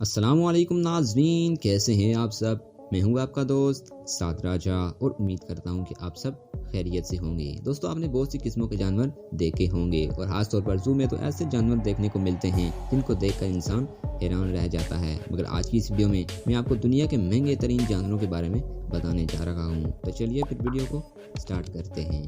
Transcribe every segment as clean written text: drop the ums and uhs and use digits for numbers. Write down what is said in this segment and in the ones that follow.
अस्सलाम वालेकुम नाज़रीन, कैसे हैं आप सब। मैं हूं आपका दोस्त साद राजा और उम्मीद करता हूं कि आप सब खैरियत से होंगे। दोस्तों, आपने बहुत सी किस्मों के जानवर देखे होंगे और खास तौर पर जू में तो ऐसे जानवर देखने को मिलते हैं जिनको देखकर इंसान हैरान रह जाता है। मगर आज की इस वीडियो में मैं आपको दुनिया के महंगे तरीन जानवरों के बारे में बताने जा रहा हूँ। तो चलिए फिर वीडियो को स्टार्ट करते हैं।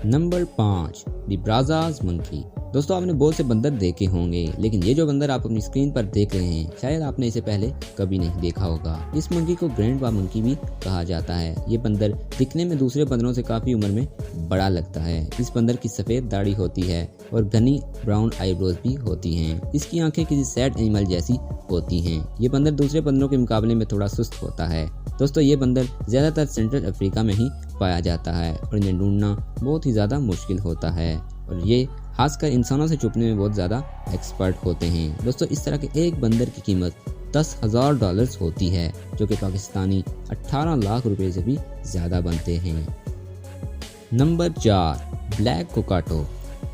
Number 5, the Brazza's monkey. दोस्तों, आपने बहुत से बंदर देखे होंगे, लेकिन ये जो बंदर आप अपनी स्क्रीन पर देख रहे हैं शायद आपने इसे पहले कभी नहीं देखा होगा। इस मंकी को ग्रैंडपा मंकी भी कहा जाता है। ये बंदर दिखने में दूसरे बंदरों से काफी उम्र में बड़ा लगता है। इस बंदर की सफेद दाढ़ी होती है और घनी ब्राउन आईब्रोज भी होती हैं। इसकी आंखें किसी सैड एनिमल जैसी होती हैं। ये बंदर दूसरे बंदरों के मुकाबले में थोड़ा सुस्त होता है। दोस्तों, ये बंदर ज्यादातर सेंट्रल अफ्रीका में ही पाया जाता है और इन्हें ढूंढना बहुत ही ज्यादा मुश्किल होता है और ये खासकर इंसानों से छुपने में बहुत ज़्यादा एक्सपर्ट होते हैं। दोस्तों, इस तरह के एक बंदर की कीमत $10,000 होती है, जो कि पाकिस्तानी 18 लाख रुपए से भी ज़्यादा बनते हैं। Number 4, black cockatoo.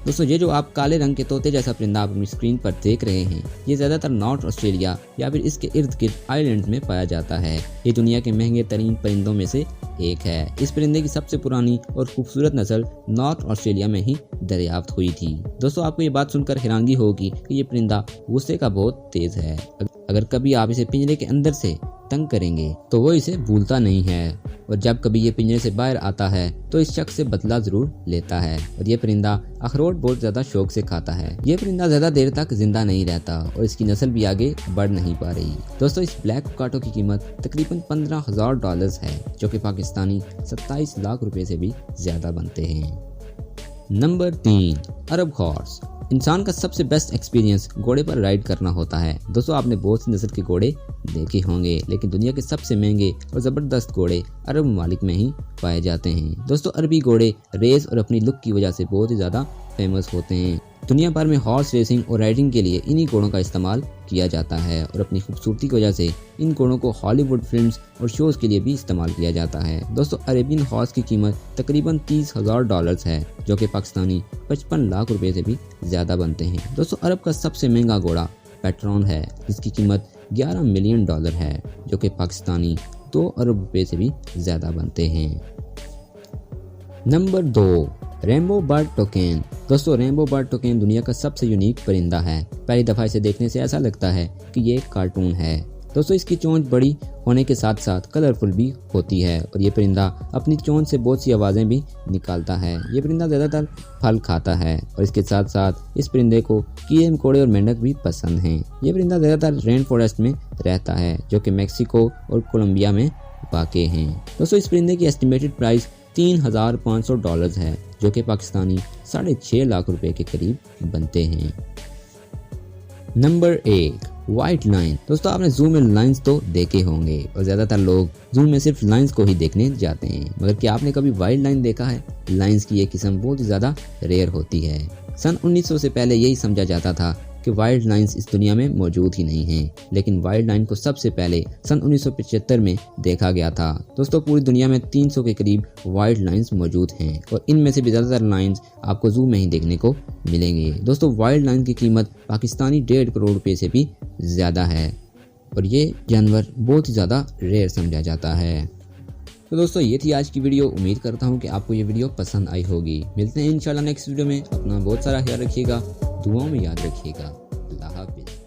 दोस्तों, ये जो आप काले रंग के तोते जैसा परिंदा आप अपनी स्क्रीन पर देख रहे हैं, ये ज़्यादातर नॉर्थ ऑस्ट्रेलिया या फिर इसके इर्द गिर्द आइलैंड में पाया जाता है। ये दुनिया के महंगे तरीन परिंदों में से एक है। इस परिंदे की सबसे पुरानी और खूबसूरत नस्ल नॉर्थ ऑस्ट्रेलिया में ही दरियाफ्त हुई थी। दोस्तों, आपको ये बात सुनकर हैरानगी होगी कि ये परिंदा गुस्से का बहुत तेज है। अगर कभी आप इसे पिंजरे के अंदर से तंग करेंगे तो वो इसे भूलता नहीं है और जब कभी ये पिंजरे से बाहर आता है तो इस शख्स से बदला जरूर लेता है। और ये परिंदा अखरोट बहुत ज्यादा शौक से खाता है। ये परिंदा ज्यादा देर तक जिंदा नहीं रहता और इसकी नस्ल भी आगे बढ़ नहीं पा रही। दोस्तों, इस ब्लैक कोकाटो की कीमत तकरीबन $15,000 है, जो कि पाकिस्तानी 27 लाख रुपए से भी ज्यादा बनते हैं। नंबर 3, अरब हॉर्स। इंसान का सबसे बेस्ट एक्सपीरियंस घोड़े पर राइड करना होता है। दोस्तों, आपने बहुत सी नस्ल के घोड़े देखे होंगे, लेकिन दुनिया के सबसे महंगे और ज़बरदस्त घोड़े अरब ममालिक में ही पाए जाते हैं। दोस्तों, अरबी घोड़े रेस और अपनी लुक की वजह से बहुत ही ज़्यादा फेमस होते हैं। दुनिया भर में हॉर्स रेसिंग और राइडिंग के लिए इन्हीं घोड़ों का इस्तेमाल किया जाता है और अपनी खूबसूरती की वजह से इन घोड़ों को हॉलीवुड फिल्म्स और शोज के लिए भी इस्तेमाल किया जाता है। दोस्तों, अरेबियन हॉर्स की कीमत तकरीबन $30,000 है, जो कि पाकिस्तानी 55 लाख रुपए से भी ज्यादा बनते हैं। दोस्तों, अरब का सबसे महंगा घोड़ा पेट्रॉन है, जिसकी कीमत $11 मिलियन है, जो कि पाकिस्तानी 2 अरब रुपए से भी ज्यादा बनते हैं। Number 2, rainbow bird token. दोस्तों, रेनबो बर्ड टोकेन दुनिया का सबसे यूनिक परिंदा है। पहली दफा इसे देखने से ऐसा लगता है कि ये एक कार्टून है। दोस्तों, इसकी चोंच बड़ी होने के साथ साथ कलरफुल भी होती है और ये परिंदा अपनी चोंच से बहुत सी आवाज़ें भी निकालता है। ये परिंदा ज़्यादातर फल खाता है और इसके साथ साथ इस परिंदे को कीड़े मकोड़े और मेंढक भी पसंद हैं। ये परिंदा ज़्यादातर रेन फॉरेस्ट में रहता है, जो कि मेक्सिको और कोलंबिया में वाक़ हैं। दोस्तों, इस परिंदे की एस्टिमेटेड प्राइस $3,500 है, जो कि पाकिस्तानी 6.5 लाख रुपए के करीब बनते हैं। Number 1, white line. दोस्तों, आपने जू में लाइन्स तो देखे होंगे और ज्यादातर लोग जू में सिर्फ लाइन्स को ही देखने जाते हैं, मगर क्या आपने कभी व्हाइट लाइन देखा है? लाइन्स की ये किस्म बहुत ही ज्यादा रेयर होती है। सन 1900 से पहले यही समझा जाता था कि वाइल्ड लाइन्स इस दुनिया में मौजूद ही नहीं हैं, लेकिन वाइल्ड लाइन को सबसे पहले सन 1975 में देखा गया था। दोस्तों, पूरी दुनिया में 300 के करीब वाइल्ड लाइन्स मौजूद हैं और इनमें से भी ज़्यादातर लाइन्स आपको जू में ही देखने को मिलेंगे। दोस्तों, वाइल्ड लाइन की कीमत पाकिस्तानी 1.5 करोड़ रुपए से भी ज़्यादा है और ये जानवर बहुत ही ज़्यादा रेयर समझा जाता है। तो दोस्तों, ये थी आज की वीडियो। उम्मीद करता हूँ कि आपको ये वीडियो पसंद आई होगी। मिलते हैं इंशाल्लाह नेक्स्ट वीडियो में। अपना बहुत सारा ख्याल रखिएगा, दुआओं में याद रखिएगा। अल्लाह हाफिज़।